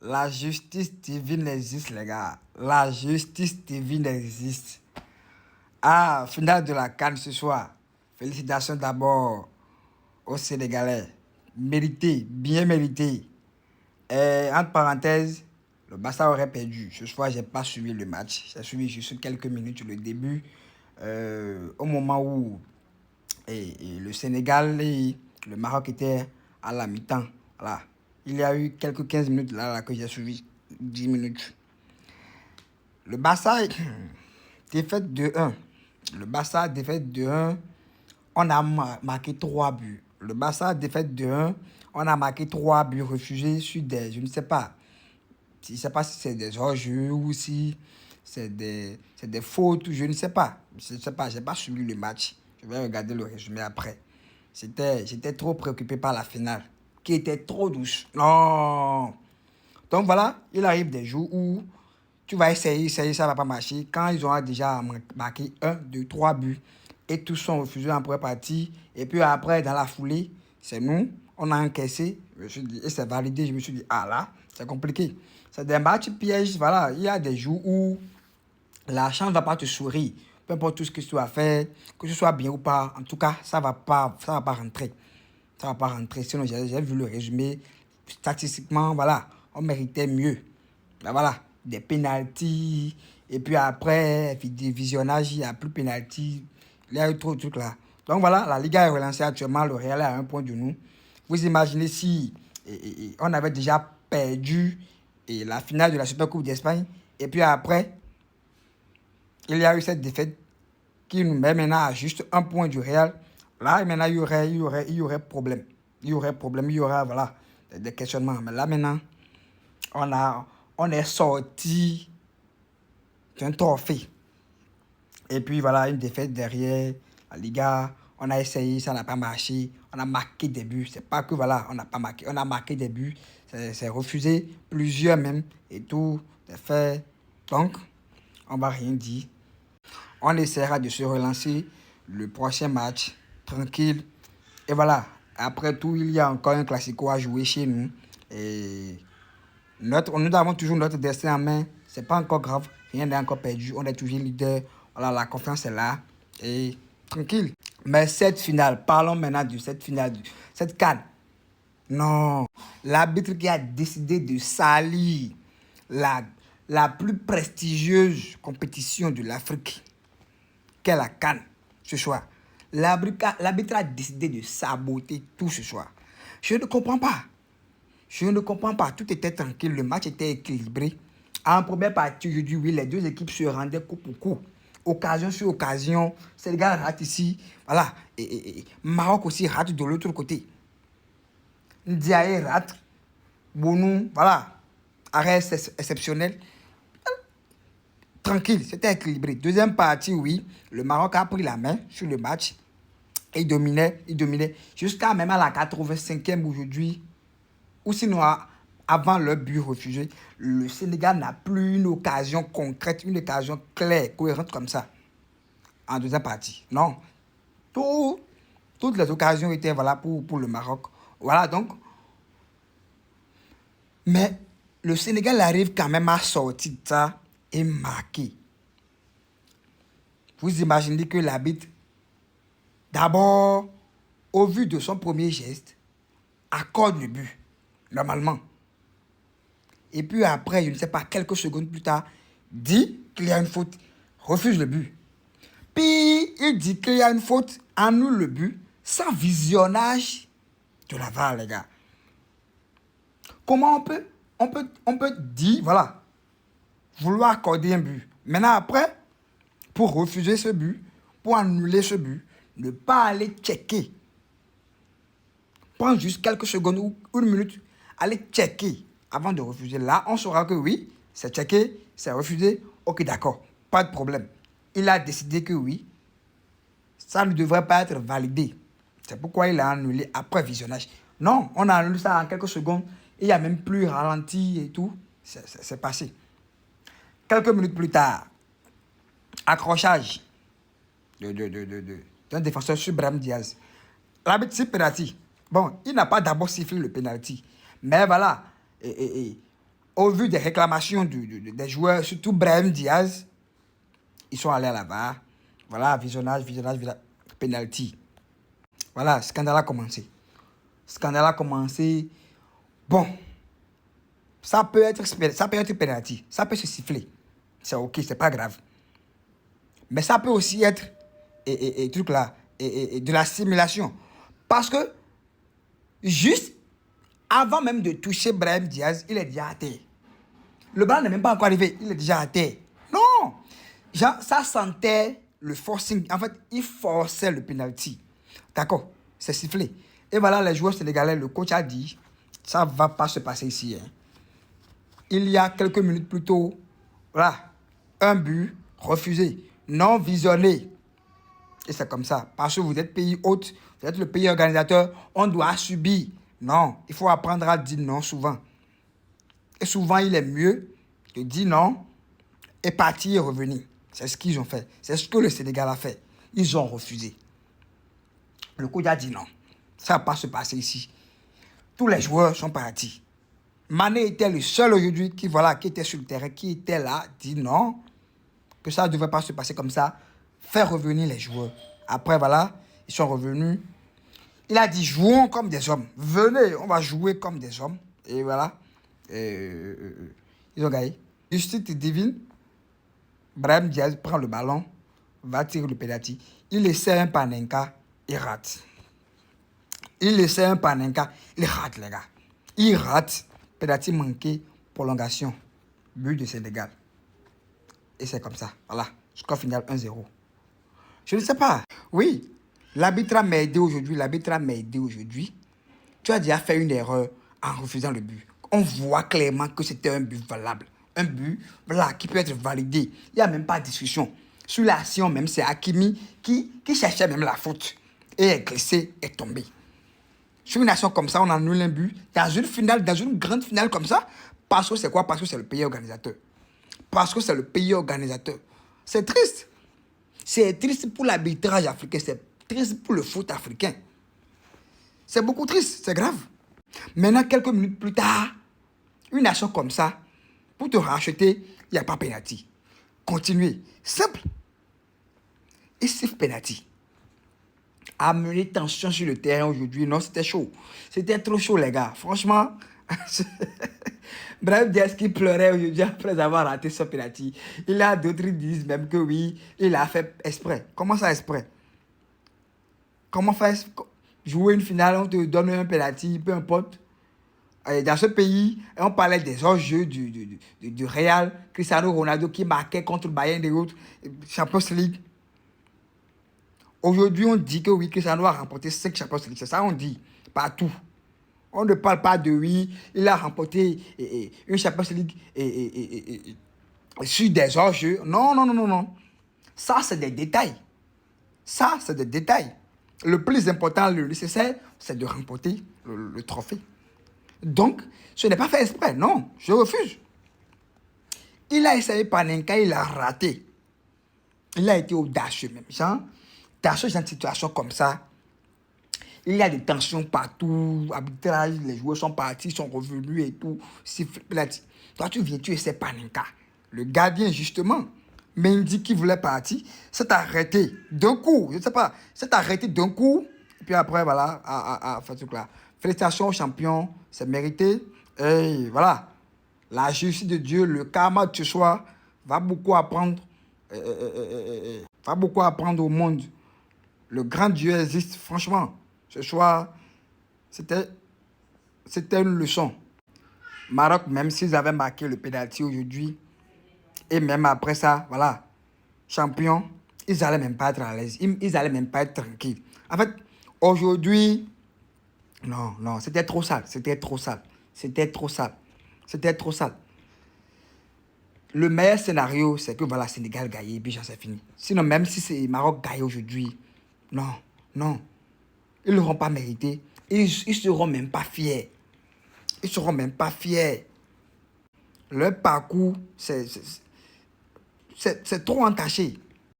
La justice divine existe, les gars. La justice divine existe. Ah, finale de la CAN ce soir. Félicitations d'abord aux Sénégalais. Mérité, bien mérité. Et entre parenthèses, le Barça aurait perdu. Ce soir, j'ai pas suivi le match. J'ai suivi juste quelques minutes le début. Au moment où le Sénégal et le Maroc étaient à la mi-temps. Voilà. Il y a eu quelques 15 minutes là que j'ai suivi. 10 minutes. Le Barça défaite de 1. Le Barça défaite de 1. On a marqué 3 buts. Le Barça défaite de 1. On a marqué 3 buts refusés sur des... Je ne sais pas. Je ne sais pas si c'est des hors-jeux ou si c'est des fautes. Je ne sais pas. Je ne sais pas. Je n'ai pas suivi le match. Je vais regarder le résumé après. J'étais trop préoccupé par la finale, qui était trop douce. Non. Donc voilà, il arrive des jours où tu vas essayer, ça ne va pas marcher. Quand ils ont déjà marqué 1, 2, 3 buts et tous sont refusés en première partie. Et puis après, dans la foulée, c'est nous, on a encaissé. Je me suis dit, et c'est validé. Je me suis dit, ah là, c'est compliqué. C'est des matchs pièges. Voilà, il y a des jours où la chance ne va pas te sourire. Peu importe tout ce que tu vas faire, que ce soit bien ou pas, en tout cas, ça va pas rentrer. Ça va pas rentrer. Sinon, j'ai vu le résumé. Statistiquement, voilà, on méritait mieux. Ben voilà, des pénalties. Et puis après, des visionnages, il n'y a plus de pénalties. Il y a eu trop de trucs là. Donc voilà, la Liga est relancée actuellement. Le Real est à un point de nous. Vous imaginez si on avait déjà perdu la finale de la Super Coupe d'Espagne. Et puis après, il y a eu cette défaite qui nous met maintenant à juste un point du Real. Là, maintenant, il y aurait problème. Il y aurait problème, il y aura, voilà, des questionnements. Mais là, maintenant, on est sorti d'un trophée. Et puis, voilà, une défaite derrière la Liga. On a essayé, ça n'a pas marché. On a marqué des buts. C'est pas que, voilà, on n'a pas marqué. On a marqué des buts. C'est refusé, plusieurs même, et tout, c'est fait. Donc, on va rien dire. On essaiera de se relancer le prochain match, tranquille. Et voilà, après tout, il y a encore un classico à jouer chez nous. Et nous avons toujours notre destin en main. C'est pas encore grave, rien n'est encore perdu. On est toujours leader. Voilà, la confiance est là. Et tranquille. Mais cette finale, parlons maintenant de cette finale, cette CAN. Non, l'arbitre qui a décidé de salir la, la plus prestigieuse compétition de l'Afrique, qu'est la CAN ce soir. L'arbitre a décidé de saboter tout ce soir. Je ne comprends pas. Je ne comprends pas. Tout était tranquille. Le match était équilibré. En première partie, je dis oui, les deux équipes se rendaient coup pour coup. Occasion sur occasion. Sénégal rate ici. Voilà. Et Maroc aussi rate de l'autre côté. Ndiaye rate. Bonou, voilà. Arrêt exceptionnel. Tranquille, c'était équilibré. Deuxième partie, oui, le Maroc a pris la main sur le match. Et il dominait jusqu'à même à la 85e aujourd'hui. Ou sinon, avant le but refusé, le Sénégal n'a plus une occasion concrète, une occasion claire, cohérente comme ça, en deuxième partie. Non. Toutes les occasions étaient voilà, pour le Maroc. Voilà donc. Mais le Sénégal arrive quand même à sortir de ça et marquer. Vous imaginez que l'arbitre, d'abord, au vu de son premier geste, accorde le but, normalement. Et puis après, je ne sais pas, quelques secondes plus tard, dit qu'il y a une faute, refuse le but. Puis il dit qu'il y a une faute, annule le but, sans visionnage de la VAR, les gars. Comment on peut dire, voilà, vouloir accorder un but. Maintenant, après, pour refuser ce but, pour annuler ce but, ne pas aller checker. Prendre juste quelques secondes ou une minute, aller checker avant de refuser. Là, on saura que oui, c'est checké, c'est refusé. Ok, d'accord, pas de problème. Il a décidé que oui, ça ne devrait pas être validé. C'est pourquoi il a annulé après visionnage. Non, on a annulé ça en quelques secondes. Il n'y a même plus ralenti et tout. C'est passé. Quelques minutes plus tard, accrochage d'un défenseur sur Brahim Diaz. L'arbitre siffle penalty. Bon, il n'a pas d'abord sifflé le penalty. Mais voilà, Au vu des réclamations des joueurs, surtout Brahim Diaz, ils sont allés là-bas. Voilà, visionnage, penalty. Voilà, scandale a commencé. Scandale a commencé. Bon, ça peut être penalty. Ça peut se siffler. C'est ok, c'est pas grave. Mais ça peut aussi être truc là, de la simulation. Parce que juste avant même de toucher Brahim Diaz, il est déjà à terre. Le ballon n'est même pas encore arrivé, il est déjà à terre. Non! Genre, ça sentait le forcing. En fait, il forçait le penalty. D'accord? C'est sifflé. Et voilà, les joueurs sénégalais, le coach a dit, ça ne va pas se passer ici. Hein. Il y a quelques minutes plus tôt, voilà, un but refusé, non visionné. Et c'est comme ça. Parce que vous êtes pays hôte, vous êtes le pays organisateur, on doit subir. Non, il faut apprendre à dire non souvent. Et souvent, il est mieux de dire non et partir et revenir. C'est ce qu'ils ont fait. C'est ce que le Sénégal a fait. Ils ont refusé. Le coach a dit non. Ça ne va pas se passer ici. Tous les joueurs sont partis. Mané était le seul aujourd'hui qui était sur le terrain, qui était là, dit non, que ça ne devait pas se passer comme ça. Faire revenir les joueurs. Après, voilà, ils sont revenus. Il a dit, jouons comme des hommes. Venez, on va jouer comme des hommes. Et voilà. Ils ont gagné. Justice divine. Brahim Diaz prend le ballon, va tirer le penalty. Il essaie un panenka, il rate. Il essaie un panenka, il rate, les gars. Il rate. Penalty manqué, prolongation. But de Sénégal. Et c'est comme ça. Voilà. Score final 1-0. Je ne sais pas. Oui, l'arbitre m'a aidé aujourd'hui. Tu as déjà fait une erreur en refusant le but. On voit clairement que c'était un but valable. Un but voilà, qui peut être validé. Il n'y a même pas de discussion. Sur l'action même, c'est Hakimi qui cherchait même la faute. Et est glissé, est tombé. Sur une action comme ça, on annule un but. Dans une finale, dans une grande finale comme ça, parce que c'est quoi? Parce que c'est le pays organisateur. Parce que c'est le pays organisateur. C'est triste. C'est triste pour l'arbitrage africain. C'est triste pour le foot africain. C'est beaucoup triste. C'est grave. Maintenant, quelques minutes plus tard, une action comme ça, pour te racheter, il n'y a pas pénalty. Continuez. Simple. Et c'est pénalty. Amener tension sur le terrain aujourd'hui, non, c'était chaud. C'était trop chaud, les gars. Franchement, Brahim Diaz qui pleurait aujourd'hui après avoir raté son penalty. Il y a d'autres qui disent même que oui, il a fait exprès. Comment ça exprès? Comment faire jouer une finale, on te donne un penalty, peu importe. Dans ce pays, on parlait des enjeux du Real, Cristiano Ronaldo qui marquait contre le Bayern et autres, Champions League. Aujourd'hui, on dit que oui, Cristiano a remporté 5 Champions League. C'est ça on dit, partout. On ne parle pas de oui, il a remporté une Champions League sur des enjeux. Non, non, non, non, non. Ça, c'est des détails. Ça, c'est des détails. Le plus important, le nécessaire, c'est de remporter le trophée. Donc, ce n'est pas fait exprès. Non, je refuse. Il a essayé Panenka, il a raté. Il a été audacieux même. Genre, dans ce genre de situation comme ça, il y a des tensions partout, arbitrage, les joueurs sont partis, sont revenus et tout. Toi, tu viens, tu essaies Panenka. Le gardien, justement, Mendy qui voulait partir, s'est arrêté d'un coup. Je ne sais pas, s'est arrêté d'un coup. Et puis après, voilà, à faire ce truc-là. Félicitations aux champions, c'est mérité. Et voilà, la justice de Dieu, le karma de ce soir va beaucoup apprendre, va beaucoup apprendre au monde. Le grand Dieu existe, franchement. Ce soir, c'était une leçon. Maroc, même s'ils avaient marqué le pénalty aujourd'hui, et même après ça, voilà, champion, ils n'allaient même pas être à l'aise. Ils n'allaient même pas être tranquilles. En fait, aujourd'hui, non, non, c'était trop sale. C'était trop sale. C'était trop sale. C'était trop sale. Le meilleur scénario, c'est que voilà, Sénégal gagne et puis ça, c'est fini. Sinon, même si c'est Maroc gagne aujourd'hui, non, non. Ils ne l'auront pas mérité. Ils ne seront même pas fiers. Ils ne seront même pas fiers. Leur parcours, c'est trop entaché.